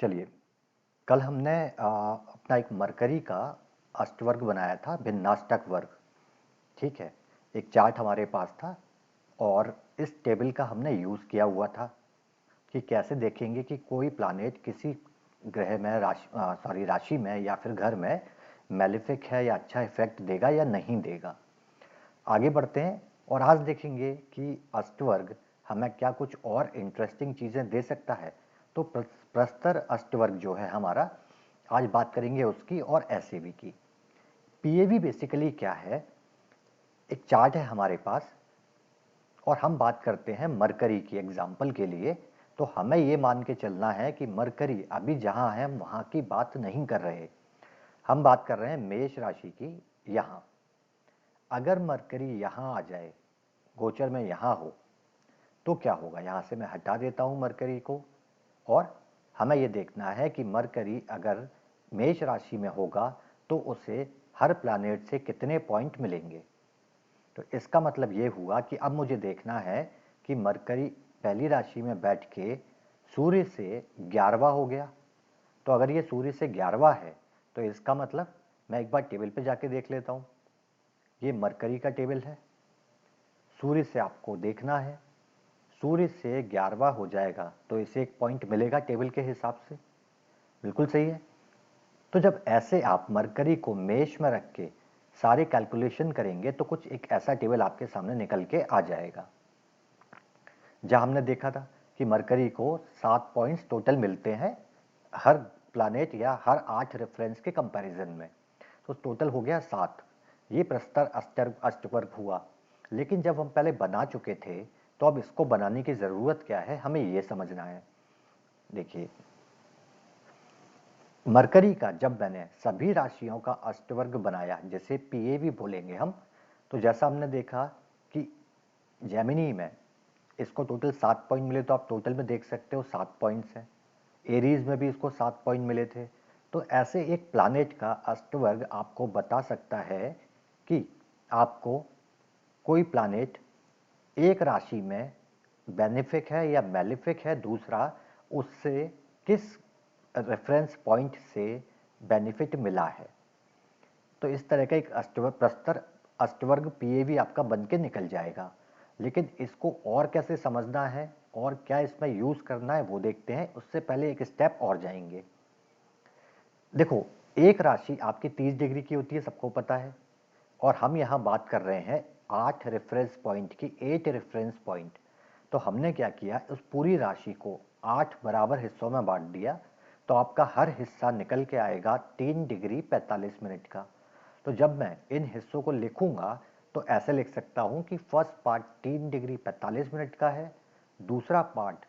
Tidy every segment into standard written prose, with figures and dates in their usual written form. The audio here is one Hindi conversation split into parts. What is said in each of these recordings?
चलिए, कल हमने अपना एक मरकरी का अष्टवर्ग बनाया था, भिन्नाष्टक वर्ग। ठीक है, एक चार्ट हमारे पास था और इस टेबल का हमने यूज़ किया हुआ था कि कैसे देखेंगे कि कोई प्लानेट किसी ग्रह में राशि में या फिर घर में मैलेफिक है या अच्छा इफेक्ट देगा या नहीं देगा। आगे बढ़ते हैं और आज देखेंगे कि अष्टवर्ग हमें क्या कुछ और इंटरेस्टिंग चीज़ें दे सकता है। तो प्रस्तर अष्टवर्ग जो है हमारा, आज बात करेंगे उसकी और ऐसे भी की। पीएवी बेसिकली क्या है? एक चार्ट है हमारे पास और हम बात करते हैं मरकरी की एग्जाम्पल के लिए। तो हमें ये मान के चलना है कि मरकरी अभी जहाँ है वहाँ की बात नहीं कर रहे, हम बात कर रहे हैं मेष राशि की। यहाँ अगर मरकरी यहाँ आ जाए, गोचर में यहाँ हो, तो क्या होगा? यहाँ से मैं हटा देता हूँ मरकरी को और हमें ये देखना है कि मरकरी अगर मेष राशि में होगा तो उसे हर प्लैनेट से कितने पॉइंट मिलेंगे। तो इसका मतलब ये हुआ कि अब मुझे देखना है कि मरकरी पहली राशि में बैठ के सूर्य से 11वां हो गया। तो अगर ये सूर्य से 11वां है तो इसका मतलब मैं एक बार टेबल पे जाके देख लेता हूँ। ये मरकरी का टेबल है, सूर्य से आपको देखना है, सूर्य से 11वां हो जाएगा तो इसे एक पॉइंट मिलेगा टेबल के हिसाब से। बिल्कुल सही है। तो जब ऐसे आप मरकरी को मेष में रख के सारे कैलकुलेशन करेंगे तो कुछ एक ऐसा टेबल आपके सामने निकल के आ जाएगा। जहां हमने देखा था कि मरकरी को 7 पॉइंट्स टोटल मिलते हैं हर प्लैनेट या हर 8 रेफरेंस के कंपैरिजन में। तो टोटल हो गया 7। ये प्रस्तर अष्टवर्ग हुआ। लेकिन जब हम पहले बना चुके थे तो अब इसको बनाने की ज़रूरत क्या है, हमें ये समझना है। देखिए, मरकरी का जब मैंने सभी राशियों का अष्टवर्ग बनाया, जैसे पीएवी बोलेंगे हम, तो जैसा हमने देखा कि जेमिनी में इसको टोटल 7 पॉइंट मिले, तो आप टोटल में देख सकते हो 7 पॉइंट्स हैं। एरीज में भी इसको 7 पॉइंट मिले थे। तो ऐसे एक प्लानेट का अष्टवर्ग आपको बता सकता है कि आपको कोई प्लानेट एक राशि में बेनिफिक है या मैलिफिक है, दूसरा उससे किस रेफरेंस पॉइंट से बेनिफिट मिला है। तो इस तरह का एक अष्टवर्ग प्रस्तर अष्टवर्ग पीएवी आपका बन के निकल जाएगा। लेकिन इसको और कैसे समझना है और क्या इसमें यूज़ करना है वो देखते हैं। उससे पहले एक स्टेप और जाएंगे। देखो, एक राशि आपकी 30 डिग्री की होती है, सबको पता है। और हम यहाँ बात कर रहे हैं 8 रेफरेंस पॉइंट की, 8 रेफरेंस पॉइंट। तो हमने क्या किया, उस पूरी राशि को 8 बराबर हिस्सों में बांट दिया। तो आपका हर हिस्सा निकल के आएगा 3 डिग्री 45 मिनट का। तो जब मैं इन हिस्सों को लिखूंगा तो ऐसे लिख सकता हूं कि फर्स्ट पार्ट 3 डिग्री 45 मिनट का है, दूसरा पार्ट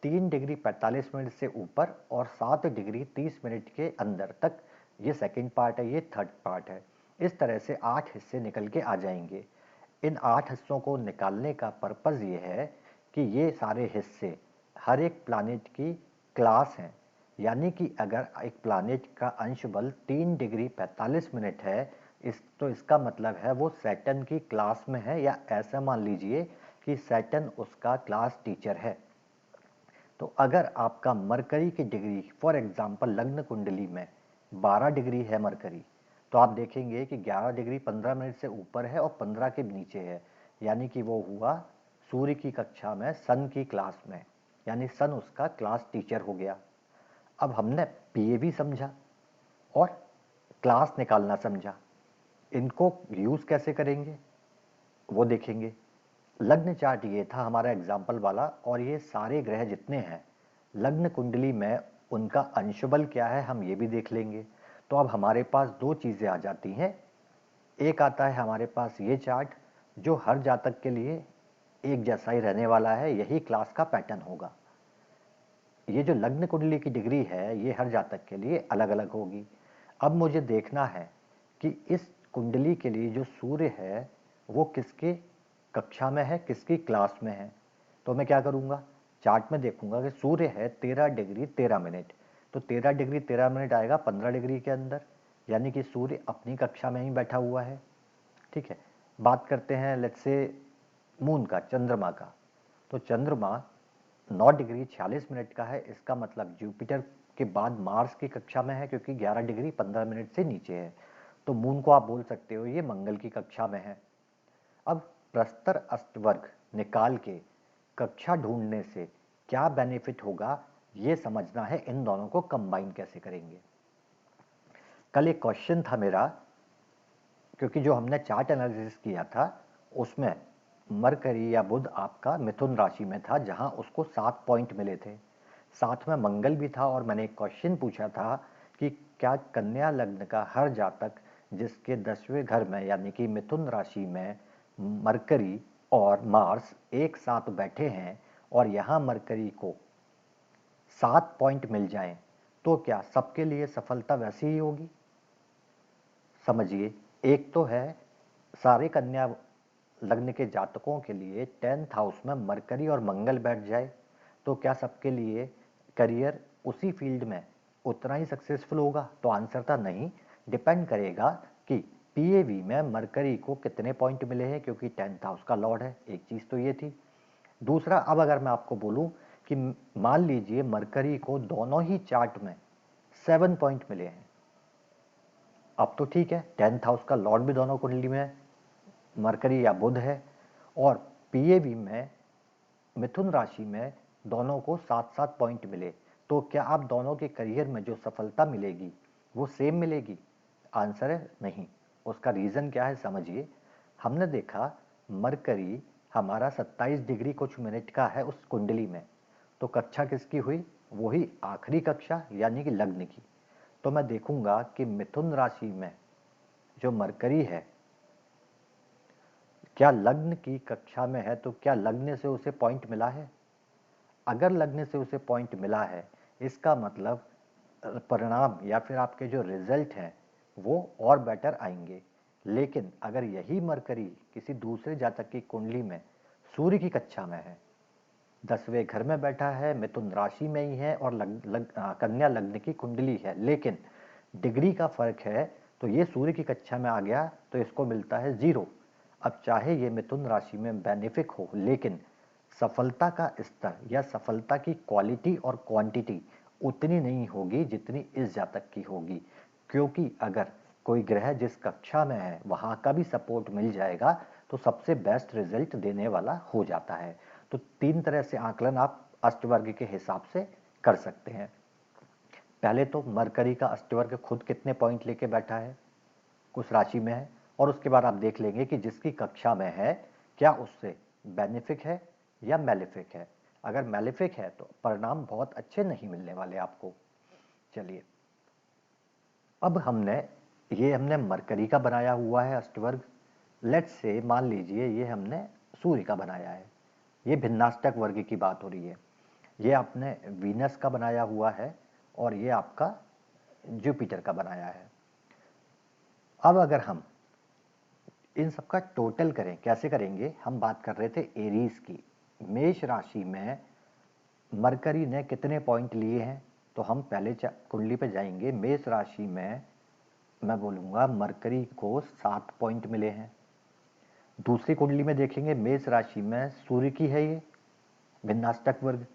3 डिग्री 45 मिनट से ऊपर और 7 डिग्री 30 मिनट के अंदर तक ये सेकंड पार्ट है, ये थर्ड पार्ट है। इस तरह से 8 हिस्से निकल के आ जाएंगे। इन 8 हिस्सों को निकालने का पर्पज़ ये है कि ये सारे हिस्से हर एक प्लानेट की क्लास हैं। यानी कि अगर एक प्लानेट का अंश बल 3 डिग्री 45 मिनट है, तो इसका मतलब है वो सैटर्न की क्लास में है, या ऐसा मान लीजिए कि सैटर्न उसका क्लास टीचर है। तो अगर आपका मरकरी की डिग्री फॉर एग्जांपल लग्न कुंडली में 12 डिग्री है मरकरी, तो आप देखेंगे कि 11 डिग्री 15 मिनट से ऊपर है और 15 के नीचे है। यानी कि वो हुआ सूर्य की कक्षा में, सन की क्लास में, यानी सन उसका क्लास टीचर हो गया। अब हमने पीएवी समझा और क्लास निकालना समझा। इनको यूज़ कैसे करेंगे वो देखेंगे। लग्न चार्ट ये था हमारा एग्जाम्पल वाला, और ये सारे ग्रह जितने हैं लग्न कुंडली में उनका अंश बल क्या है हम ये भी देख लेंगे। तो अब हमारे पास दो चीज़ें आ जाती हैं। एक आता है हमारे पास ये चार्ट जो हर जातक के लिए एक जैसा ही रहने वाला है, यही क्लास का पैटर्न होगा। ये जो लग्न कुंडली की डिग्री है ये हर जातक के लिए अलग अलग होगी। अब मुझे देखना है कि इस कुंडली के लिए जो सूर्य है वो किसके कक्षा में है, किसकी क्लास में है। तो मैं क्या करूँगा, चार्ट में देखूंगा कि सूर्य है 13 डिग्री 13 मिनट। तो 13 डिग्री 13 मिनट आएगा 15 डिग्री के अंदर, यानी कि सूर्य अपनी कक्षा में ही बैठा हुआ है। ठीक है, बात करते हैं लेट्स से मून का, चंद्रमा का। तो चंद्रमा 9 डिग्री 46 मिनट का है। इसका मतलब जुपिटर के बाद मार्स की कक्षा में है, क्योंकि 11 डिग्री 15 मिनट से नीचे है। तो मून को आप बोल सकते हो ये मंगल की कक्षा में है। अब प्रस्तर अष्टवर्ग निकाल के कक्षा ढूंढने से क्या बेनिफिट होगा ये समझना है, इन दोनों को कंबाइन कैसे करेंगे। कल एक क्वेश्चन था मेरा, क्योंकि जो हमने चार्ट एनालिसिस किया था उसमें मरकरी या बुध आपका मिथुन राशि में था, जहां उसको 7 पॉइंट मिले थे, साथ में मंगल भी था। और मैंने एक क्वेश्चन पूछा था कि क्या कन्या लग्न का हर जातक जिसके 10वें घर में यानी कि मिथुन राशि में मरकरी और मार्स एक साथ बैठे हैं और यहाँ मरकरी को 7 पॉइंट मिल जाएं, तो क्या सबके लिए सफलता वैसी ही होगी। समझिए, एक तो है सारे कन्या लग्न के जातकों के लिए 10th हाउस में मरकरी और मंगल बैठ जाए तो क्या सबके लिए करियर उसी फील्ड में उतना ही सक्सेसफुल होगा। तो आंसर था नहीं, डिपेंड करेगा कि पीएवी में मरकरी को कितने पॉइंट मिले हैं, क्योंकि 10th हाउस का लॉर्ड है। एक चीज़ तो ये थी। दूसरा, अब अगर मैं आपको बोलूं कि मान लीजिए मरकरी को दोनों ही चार्ट में 7 पॉइंट मिले हैं, अब तो ठीक है, 10th हाउस का लॉर्ड भी दोनों कुंडली में मरकरी या बुध है, और पीएवी में मिथुन राशि में दोनों को 7-7 पॉइंट मिले, तो क्या आप दोनों के करियर में जो सफलता मिलेगी वो सेम मिलेगी। आंसर है नहीं। उसका रीज़न क्या है समझिए। हमने देखा मरकरी हमारा 27 डिग्री कुछ मिनट का है उस कुंडली में, तो कक्षा किसकी हुई, वही आखिरी कक्षा यानी कि लग्न की। तो मैं देखूंगा कि मिथुन राशि में जो मरकरी है क्या लग्न की कक्षा में है, तो क्या लग्न से उसे पॉइंट मिला है। अगर लग्न से उसे पॉइंट मिला है, इसका मतलब परिणाम या फिर आपके जो रिजल्ट हैं वो और बेटर आएंगे। लेकिन अगर यही मरकरी किसी दूसरे जातक की कुंडली में सूर्य की कक्षा में है, 10वें घर में बैठा है, मिथुन राशि में ही है और कन्या लग्न की कुंडली है, लेकिन डिग्री का फर्क है, तो ये सूर्य की कक्षा में आ गया तो इसको मिलता है 0। अब चाहे ये मिथुन राशि में बेनिफिक हो, लेकिन सफलता का स्तर या सफलता की क्वालिटी और क्वांटिटी उतनी नहीं होगी जितनी इस जातक की होगी, क्योंकि अगर कोई ग्रह जिस कक्षा में है वहां का भी सपोर्ट मिल जाएगा तो सबसे बेस्ट रिजल्ट देने वाला हो जाता है। तो 3 तरह से आकलन आप अष्टवर्ग के हिसाब से कर सकते हैं। पहले तो मरकरी का अष्टवर्ग खुद कितने पॉइंट लेके बैठा है, कुछ राशि में है, और उसके बाद आप देख लेंगे कि जिसकी कक्षा में है क्या उससे बेनिफिक है या मेलिफिक है। अगर मेलिफिक है तो परिणाम बहुत अच्छे नहीं मिलने वाले आपको। चलिए, अब हमने मरकरी का बनाया हुआ है अष्टवर्ग। लेट्स से मान लीजिए ये हमने सूर्य का बनाया है, ये भिन्नाष्टक वर्ग की बात हो रही है। ये आपने वीनस का बनाया हुआ है और ये आपका जुपिटर का बनाया है। अब अगर हम इन सबका टोटल करें, कैसे करेंगे, हम बात कर रहे थे एरीज की। मेष राशि में मरकरी ने कितने पॉइंट लिए हैं, तो हम पहले कुंडली पे जाएंगे। मेष राशि में मैं बोलूँगा मरकरी को 7 पॉइंट मिले हैं। दूसरी कुंडली में देखेंगे, मेष राशि में सूर्य की है ये भिन्नाष्टक वर्ग,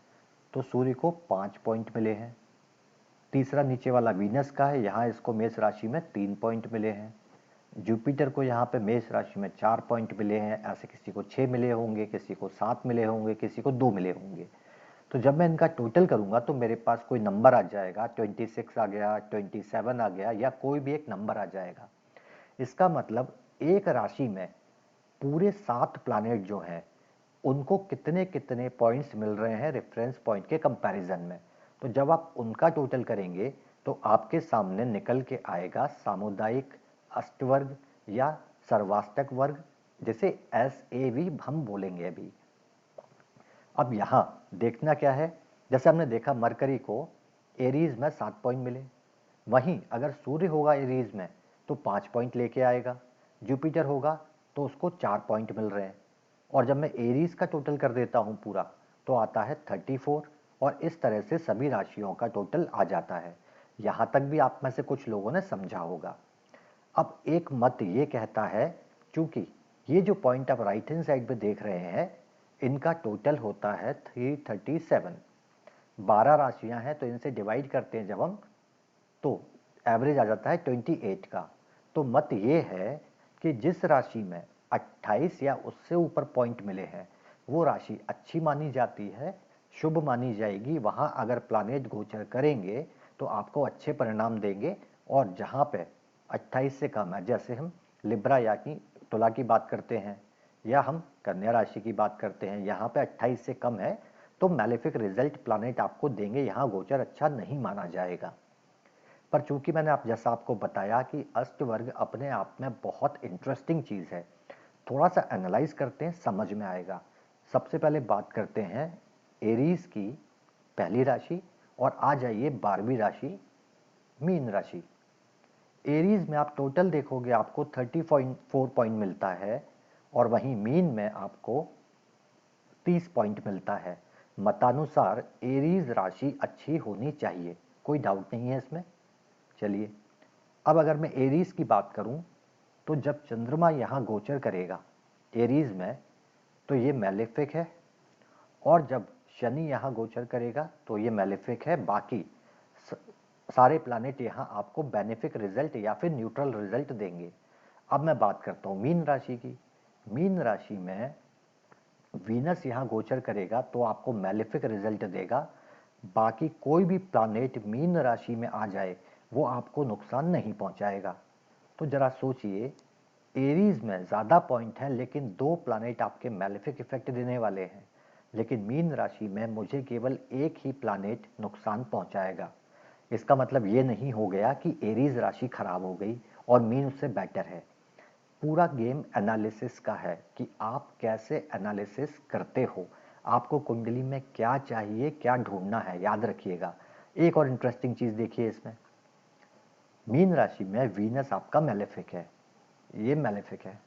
तो सूर्य को 5 पॉइंट मिले हैं। तीसरा नीचे वाला वीनस का है, यहाँ इसको मेष राशि में 3 पॉइंट मिले हैं। जुपिटर को यहाँ पे मेष राशि में 4 पॉइंट मिले हैं। ऐसे किसी को 6 मिले होंगे, किसी को 7 मिले होंगे, किसी को 2 मिले होंगे। तो जब मैं इनका टोटल करूंगा तो मेरे पास कोई नंबर आ जाएगा, 26 आ गया, 27 आ गया, या कोई भी एक नंबर आ जाएगा। इसका मतलब एक राशि में पूरे 7 प्लैनेट जो हैं उनको कितने कितने पॉइंट्स मिल रहे हैं रेफरेंस पॉइंट के कंपैरिजन में। तो जब आप उनका टोटल करेंगे तो आपके सामने निकल के आएगा सामुदायिक अष्टवर्ग या सर्वाष्टक वर्ग, जिसे SAV हम बोलेंगे अभी। अब यहाँ देखना क्या है, जैसे हमने देखा मरकरी को एरीज में 7 पॉइंट मिले, वहीं अगर सूर्य होगा एरीज में तो 5 पॉइंट लेके आएगा, जुपिटर होगा तो उसको 4 पॉइंट मिल रहे हैं, और जब मैं एरीज का टोटल कर देता हूँ पूरा तो आता है 34, और इस तरह से सभी राशियों का टोटल आ जाता है। यहाँ तक भी आप में से कुछ लोगों ने समझा होगा। अब एक मत ये कहता है, चूंकि ये जो पॉइंट आप राइट हैंड साइड पे देख रहे हैं इनका टोटल होता है 337। 12 राशियां हैं तो इनसे डिवाइड करते हैं जब हम, तो एवरेज आ जाता है 28 का। तो मत ये है कि जिस राशि में 28 या उससे ऊपर पॉइंट मिले हैं वो राशि अच्छी मानी जाती है, शुभ मानी जाएगी। वहाँ अगर प्लानेट गोचर करेंगे तो आपको अच्छे परिणाम देंगे। और जहाँ पे 28 से कम है, जैसे हम लिब्रा यानी तुला की बात करते हैं या हम कन्या राशि की बात करते हैं, यहाँ पे 28 से कम है तो मैलेफिक रिजल्ट प्लानेट आपको देंगे, यहाँ गोचर अच्छा नहीं माना जाएगा। पर चूंकि मैंने जैसा आपको बताया कि अष्टवर्ग अपने आप में बहुत इंटरेस्टिंग चीज़ है, थोड़ा सा एनालाइज करते हैं, समझ में आएगा। सबसे पहले बात करते हैं एरीज की पहली राशि, और आ जाइए 12वीं राशि मीन राशि। एरीज में आप टोटल देखोगे आपको 34 पॉइंट मिलता है, और वहीं मीन में आपको 30 पॉइंट मिलता है। मतानुसार एरीज राशि अच्छी होनी चाहिए, कोई डाउट नहीं है इसमें। चलिए, अब अगर मैं एरीज की बात करूं तो जब चंद्रमा यहाँ गोचर करेगा एरीज में तो ये मैलेफिक है, और जब शनि यहाँ गोचर करेगा तो ये मैलेफिक है। बाकी सारे प्लानेट यहाँ आपको बेनिफिक रिजल्ट या फिर न्यूट्रल रिजल्ट देंगे। अब मैं बात करता हूँ मीन राशि की। मीन राशि में वीनस यहाँ गोचर करेगा तो आपको मैलेफिक रिजल्ट देगा। बाकी कोई भी प्लानेट मीन राशि में आ जाए वो आपको नुकसान नहीं पहुंचाएगा। तो जरा सोचिए, एरीज में ज़्यादा पॉइंट हैं लेकिन 2 प्लानेट आपके मैलेफिक इफेक्ट देने वाले हैं, लेकिन मीन राशि में मुझे केवल एक ही प्लानेट नुकसान पहुंचाएगा। इसका मतलब ये नहीं हो गया कि एरीज राशि खराब हो गई और मीन उससे बेटर है। पूरा गेम एनालिसिस का है कि आप कैसे एनालिसिस करते हो, आपको कुंडली में क्या चाहिए, क्या ढूंढना है, याद रखिएगा। एक और इंटरेस्टिंग चीज़ देखिए इसमें, मीन राशि में वीनस आपका मैलेफिक है, ये मैलेफिक है।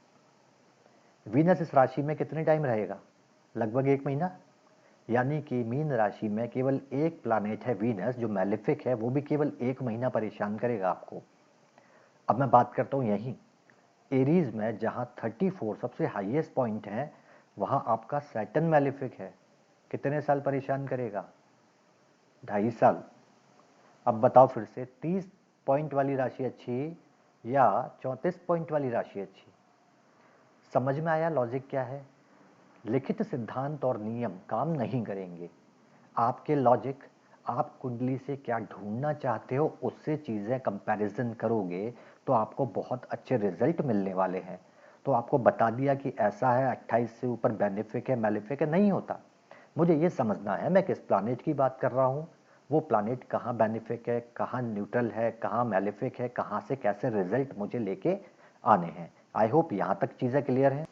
वीनस इस राशि में कितने टाइम रहेगा? लगभग 1 महीना। यानी कि मीन राशि में केवल एक प्लानेट है वीनस जो मैलेफिक है, वो भी केवल 1 महीना परेशान करेगा आपको। अब मैं बात करता हूँ यहीं एरीज में, जहाँ 34 सबसे हाईएस्ट पॉइंट है, वहाँ आपका सैटर्न मैलेफिक है। कितने साल परेशान करेगा? 2.5 साल। अब बताओ फिर से, 30 पॉइंट वाली राशि अच्छी या 34 पॉइंट वाली राशि अच्छी? समझ में आया लॉजिक क्या है? लिखित सिद्धांत और नियम काम नहीं करेंगे। आपके लॉजिक, आप कुंडली से क्या ढूंढना चाहते हो उससे चीज़ें कंपैरिजन करोगे तो आपको बहुत अच्छे रिजल्ट मिलने वाले हैं। तो आपको बता दिया कि ऐसा है, 28 से ऊपर बेनिफिक है मैलिफिक है, नहीं होता। मुझे ये समझना है मैं किस प्लानेट की बात कर रहा हूँ, वो प्लानेट कहाँ बेनिफिक है, कहाँ न्यूट्रल है, कहाँ मैलिफिक है, कहाँ से कैसे रिजल्ट मुझे लेके आने हैं। आई होप यहाँ तक चीज़ें क्लियर हैं।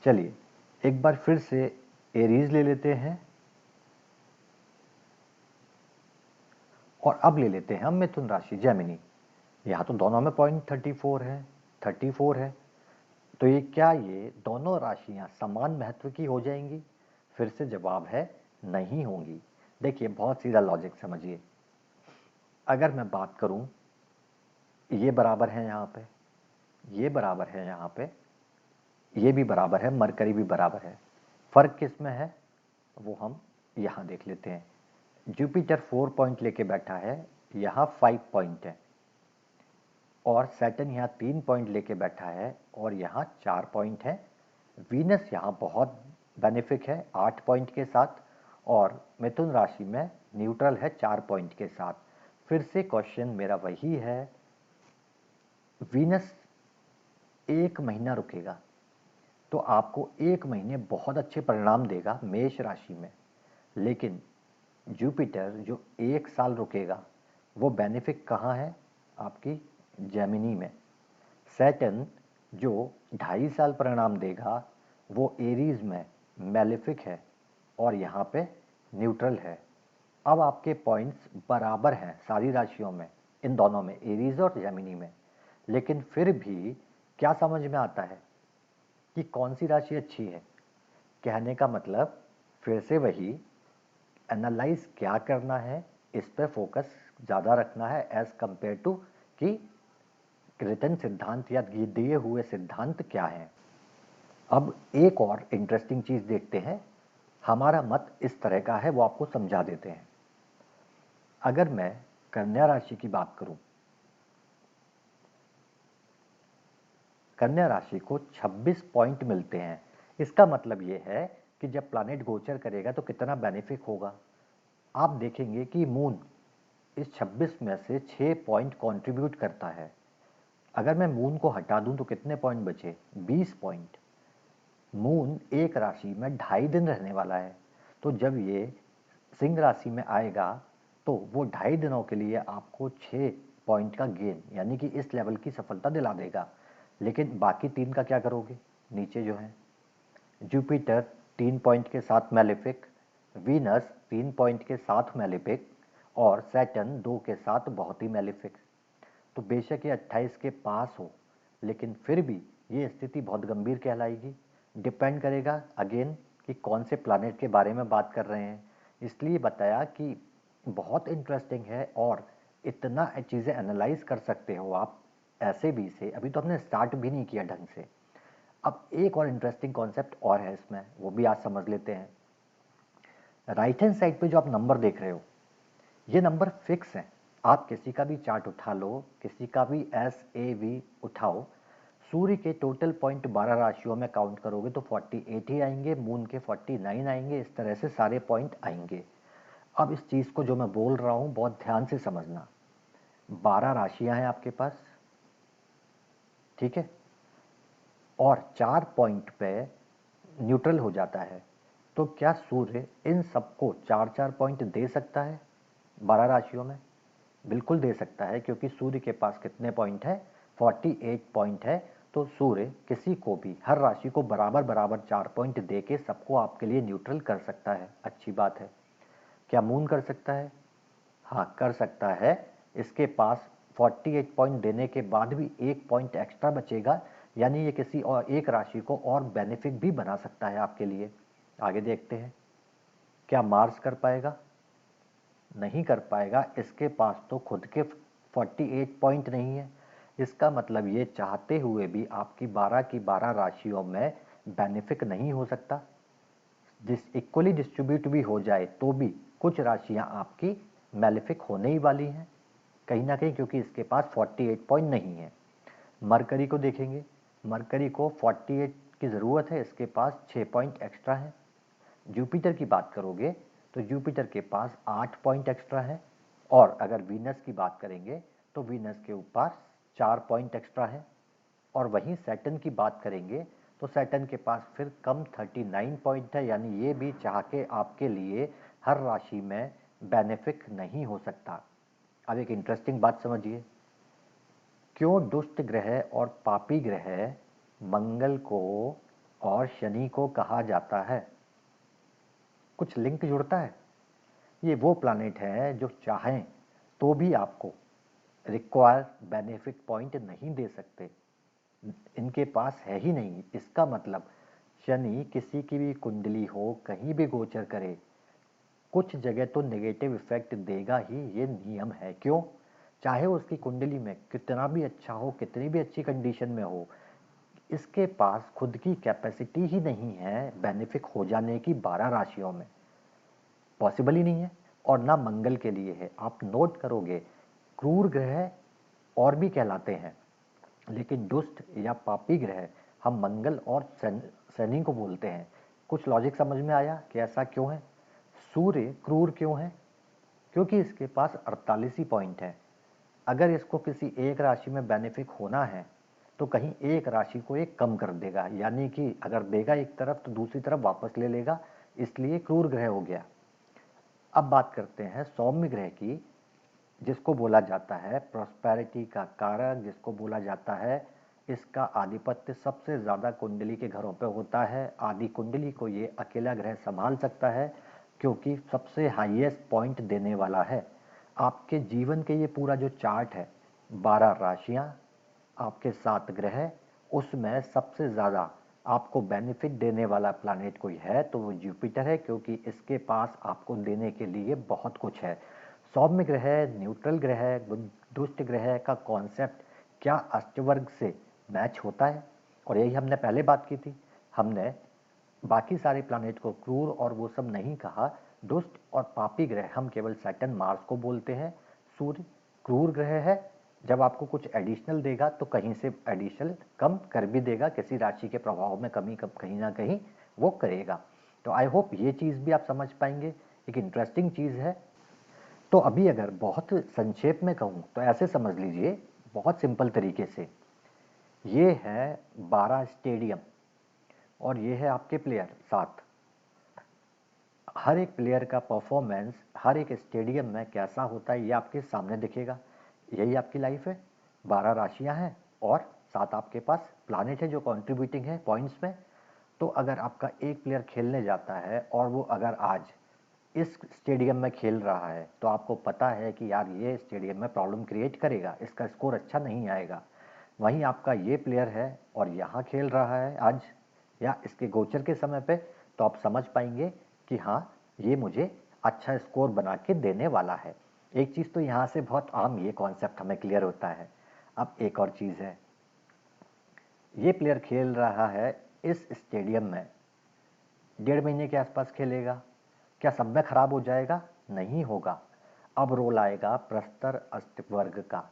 चलिए एक बार फिर से एरीज ले लेते हैं, और अब ले लेते हैं हम मिथुन राशि जेमिनी। यहाँ तो दोनों में पॉइंट 34 है, 34 है। तो ये क्या ये दोनों राशियाँ समान महत्व की हो जाएंगी? फिर से जवाब है नहीं होंगी। देखिए बहुत सीधा लॉजिक समझिए। अगर मैं बात करूँ, ये बराबर है यहाँ पे, ये बराबर है यहाँ पे, ये भी बराबर है, मरकरी भी बराबर है। फर्क किस में है वो हम यहाँ देख लेते हैं। जुपिटर 4 पॉइंट लेके बैठा है, यहाँ 5 पॉइंट है, और सैटर्न यहाँ 3 पॉइंट लेके बैठा है और यहाँ 4 पॉइंट है। वीनस यहाँ बहुत बेनिफिक है 8 पॉइंट के साथ, और मिथुन राशि में न्यूट्रल है 4 पॉइंट के साथ। फिर से क्वेश्चन मेरा वही है, वीनस 1 महीना रुकेगा तो आपको 1 महीने बहुत अच्छे परिणाम देगा मेष राशि में, लेकिन जुपिटर जो 1 साल रुकेगा वो बेनिफिक कहाँ है? आपकी जेमिनी में। सैटर्न जो 2.5 साल परिणाम देगा वो एरीज में मैलेफिक है और यहाँ पे न्यूट्रल है। अब आपके पॉइंट्स बराबर हैं सारी राशियों में, इन दोनों में, एरीज और जेमिनी में। लेकिन फिर भी क्या समझ में आता है कि कौन सी राशि अच्छी है? कहने का मतलब फिर से वही, एनालाइज क्या करना है इस पे फोकस ज़्यादा रखना है एज कंपेयर टू कि रिटन सिद्धांत या दिए हुए सिद्धांत क्या हैं। अब एक और इंटरेस्टिंग चीज़ देखते हैं हमारा मत इस तरह का है, वो आपको समझा देते हैं। अगर मैं कन्या राशि की बात करूं, कन्या राशि को 26 पॉइंट मिलते हैं। इसका मतलब ये है कि जब प्लैनेट गोचर करेगा तो कितना बेनिफिक होगा। आप देखेंगे कि मून इस 26 में से 6 पॉइंट कंट्रीब्यूट करता है। अगर मैं मून को हटा दूं तो कितने पॉइंट बचे? 20 पॉइंट। मून एक राशि में 2.5 दिन रहने वाला है, तो जब ये सिंह राशि में आएगा तो वो 2.5 दिनों के लिए आपको 6 पॉइंट का गेन यानी कि इस लेवल की सफलता दिला देगा। लेकिन बाकी 3 का क्या करोगे? नीचे जो है जुपिटर 3 पॉइंट के साथ मैलेफिक, वीनस 3 पॉइंट के साथ मैलेफिक और सैटर्न 2 के साथ बहुत ही मैलेफिक। तो बेशक ये 28 के पास हो, लेकिन फिर भी ये स्थिति बहुत गंभीर कहलाएगी। डिपेंड करेगा अगेन कि कौन से प्लैनेट के बारे में बात कर रहे हैं। इसलिए बताया कि बहुत इंटरेस्टिंग है और इतना चीज़ें एनालाइज कर सकते हो आप ऐसे भी से। अभी तो हमने स्टार्ट भी नहीं किया ढंग से। अब एक और इंटरेस्टिंग कॉन्सेप्ट और है इसमें, वो भी आज समझ लेते हैं। राइट हैंड साइड पे जो आप नंबर देख रहे हो, ये नंबर फिक्स हैं। आप किसी का भी चार्ट उठा लो, किसी का भी SAV उठाओ, सूर्य के टोटल पॉइंट 12 राशियों में काउंट करोगे तो 48 ही आएंगे, मून के 49 आएंगे, इस तरह से सारे पॉइंट आएंगे। अब इस चीज़ को जो मैं बोल रहा हूँ बहुत ध्यान से समझना। 12 राशियां हैं आपके पास, ठीक है, और 4 पॉइंट पे न्यूट्रल हो जाता है। तो क्या सूर्य इन सबको 4-4 पॉइंट दे सकता है 12 राशियों में? बिल्कुल दे सकता है, क्योंकि सूर्य के पास कितने पॉइंट है? 48 पॉइंट है। तो सूर्य किसी को भी, हर राशि को बराबर बराबर 4 पॉइंट दे के सबको आपके लिए न्यूट्रल कर सकता है। अच्छी बात है। क्या मून कर सकता है? हाँ, कर सकता है। इसके पास 48 पॉइंट देने के बाद भी 1 पॉइंट एक्स्ट्रा बचेगा, यानी ये किसी और एक राशि को और बेनिफिक भी बना सकता है आपके लिए। आगे देखते हैं। क्या मार्स कर पाएगा? नहीं कर पाएगा। इसके पास तो खुद के 48 पॉइंट नहीं है। इसका मतलब ये चाहते हुए भी आपकी 12 की 12 राशियों में बेनिफिक नहीं हो सकता। जिस इक्वली डिस्ट्रीब्यूट भी हो जाए तो भी कुछ राशियां आपकी मैलेफिक होने ही वाली हैं कहीं ना कहीं, क्योंकि इसके पास 48 पॉइंट नहीं है। मरकरी को देखेंगे। मरकरी को 48 की ज़रूरत है, इसके पास 6 पॉइंट एक्स्ट्रा है। जुपिटर की बात करोगे तो जुपिटर के पास 8 पॉइंट एक्स्ट्रा है। और अगर वीनस की बात करेंगे तो वीनस के ऊपर 4 पॉइंट एक्स्ट्रा है। और वहीं सैटर्न की बात करेंगे तो सैटर्न के पास फिर कम 39 पॉइंट है, यानी ये भी चाह के आपके लिए हर राशि में बेनिफिक नहीं हो सकता। अब एक इंटरेस्टिंग बात समझिए, क्यों दुष्ट ग्रह और पापी ग्रह मंगल को और शनि को कहा जाता है? कुछ लिंक जुड़ता है? ये वो प्लैनेट है जो चाहें तो भी आपको रिक्वायर बेनिफिट पॉइंट नहीं दे सकते, इनके पास है ही नहीं। इसका मतलब शनि किसी की भी कुंडली हो, कहीं भी गोचर करे, कुछ जगह तो नेगेटिव इफेक्ट देगा ही, ये नियम है। क्यों? चाहे उसकी कुंडली में कितना भी अच्छा हो, कितनी भी अच्छी कंडीशन में हो, इसके पास खुद की कैपेसिटी ही नहीं है बेनिफिक हो जाने की 12 राशियों में। पॉसिबल ही नहीं है। और ना मंगल के लिए है। आप नोट करोगे, क्रूर ग्रह और भी कहलाते हैं, लेकिन दुष्ट या पापी ग्रह हम मंगल और शनि को बोलते हैं। कुछ लॉजिक समझ में आया कि ऐसा क्यों है? सूर्य क्रूर क्यों है? क्योंकि इसके पास 48 ही पॉइंट है। अगर इसको किसी एक राशि में बेनिफिक होना है तो कहीं एक राशि को एक कम कर देगा, यानी कि अगर देगा एक तरफ तो दूसरी तरफ वापस ले लेगा, इसलिए क्रूर ग्रह हो गया। अब बात करते हैं सौम्य ग्रह की, जिसको बोला जाता है प्रॉस्पेरिटी का कारक, जिसको बोला जाता है इसका आधिपत्य सबसे ज़्यादा कुंडली के घरों पे होता है। आदि कुंडली को ये अकेला ग्रह संभाल सकता है, क्योंकि सबसे हाईएस्ट पॉइंट देने वाला है। आपके जीवन के ये पूरा जो चार्ट है, 12 राशियां, आपके 7 ग्रह, उसमें सबसे ज़्यादा आपको बेनिफिट देने वाला प्लैनेट कोई है तो वो जुपिटर है, क्योंकि इसके पास आपको देने के लिए बहुत कुछ है। सौम्य ग्रह, न्यूट्रल ग्रह, दुष्ट ग्रह का कॉन्सेप्ट क्या अष्टवर्ग से मैच होता है? और यही हमने पहले बात की थी। हमने बाकी सारे प्लैनेट को क्रूर और वो सब नहीं कहा। दुष्ट और पापी ग्रह हम केवल सैटर्न, मार्स को बोलते हैं। सूर्य क्रूर ग्रह है, जब आपको कुछ एडिशनल देगा तो कहीं से एडिशनल कम कर भी देगा, किसी राशि के प्रभाव में कमी कहीं ना कहीं वो करेगा। तो आई होप ये चीज़ भी आप समझ पाएंगे, एक इंटरेस्टिंग चीज़ है। तो अभी अगर बहुत संक्षेप में कहूँ तो ऐसे समझ लीजिए, बहुत सिंपल तरीके से, ये है 12 स्टेडियम और ये है आपके प्लेयर 7। हर एक प्लेयर का परफॉर्मेंस हर एक स्टेडियम में कैसा होता है ये आपके सामने दिखेगा। यही आपकी लाइफ है, 12 राशियां हैं और 7 आपके पास प्लानिट है जो कंट्रीब्यूटिंग है पॉइंट्स में। तो अगर आपका एक प्लेयर खेलने जाता है और वो अगर आज इस स्टेडियम में खेल रहा है तो आपको पता है कि यार ये स्टेडियम में प्रॉब्लम क्रिएट करेगा, इसका स्कोर अच्छा नहीं आएगा। वहीं आपका ये प्लेयर है और यहाँ खेल रहा है आज या इसके गोचर के समय पे, तो आप समझ पाएंगे कि हाँ ये मुझे अच्छा स्कोर बना के देने वाला है। एक चीज़ तो यहाँ से बहुत आम ये कॉन्सेप्ट हमें क्लियर होता है। अब एक और चीज़ है, ये प्लेयर खेल रहा है इस स्टेडियम में, 1.5 महीने के आसपास खेलेगा। क्या सब में खराब हो जाएगा? नहीं होगा। अब रोल आएगा प्रस्तर अष्टवर्ग का।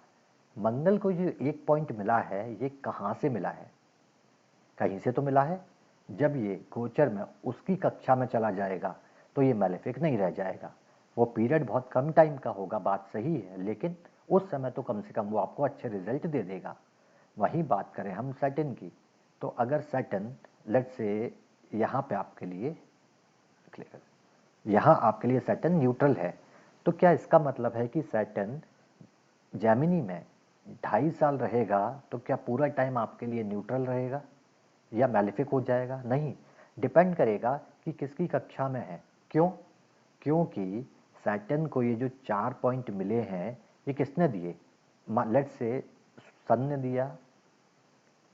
मंगल को जो 1 पॉइंट मिला है ये कहाँ से मिला है? कहीं से तो मिला है। जब ये गोचर में उसकी कक्षा में चला जाएगा तो ये मैलेफिक नहीं रह जाएगा। वो पीरियड बहुत कम टाइम का होगा, बात सही है, लेकिन उस समय तो कम से कम वो आपको अच्छे रिजल्ट दे देगा। वहीं बात करें हम सैटर्न की, तो अगर सैटर्न लेट्स से यहाँ पे आपके लिए यहाँ आपके लिए सैटर्न न्यूट्रल है, तो क्या इसका मतलब है कि सैटर्न जेमिनी में 2.5 साल रहेगा तो क्या पूरा टाइम आपके लिए न्यूट्रल रहेगा या मैलेफिक हो जाएगा? नहीं, डिपेंड करेगा कि किसकी कक्षा में है। क्यों? क्योंकि सैटर्न को ये जो 4 पॉइंट मिले हैं ये किसने दिए? लेट्स से सन ने दिया,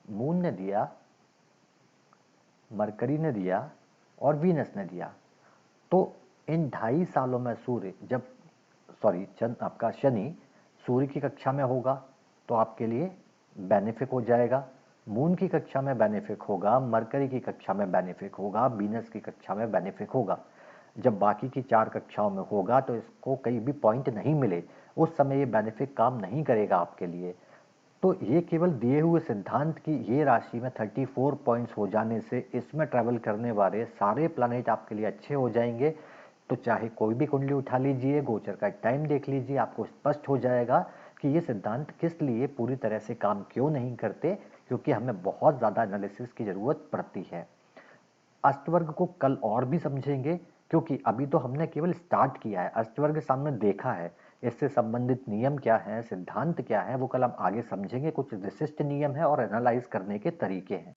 मून ने दिया, मरकरी ने दिया और वीनस ने दिया। तो इन 2.5 सालों में सूर्य जब चंद्र आपका शनि सूर्य की कक्षा में होगा तो आपके लिए बेनिफिक हो जाएगा। मून की कक्षा में बेनिफिक होगा, मरकरी की कक्षा में बेनिफिक होगा, वीनस की कक्षा में बेनिफिक होगा। जब बाकी की 4 कक्षाओं में होगा तो इसको कहीं भी पॉइंट नहीं मिले उस समय ये बेनिफिक काम नहीं करेगा आपके लिए। तो ये केवल दिए हुए सिद्धांत की ये राशि में 34 पॉइंट्स हो जाने से इसमें ट्रैवल करने वाले सारे प्लैनेट आपके लिए अच्छे हो जाएंगे। तो चाहे कोई भी कुंडली उठा लीजिए, गोचर का टाइम देख लीजिए, आपको स्पष्ट हो जाएगा कि ये सिद्धांत किस लिए पूरी तरह से काम क्यों नहीं करते, क्योंकि हमें बहुत ज़्यादा एनालिसिस की ज़रूरत पड़ती है। अष्टवर्ग को कल और भी समझेंगे, क्योंकि अभी तो हमने केवल स्टार्ट किया है, अष्टवर्ग सामने देखा है, इससे संबंधित नियम क्या है, सिद्धांत क्या है, वो कल हम आगे समझेंगे। कुछ विशिष्ट नियम है और एनालाइज करने के तरीके हैं।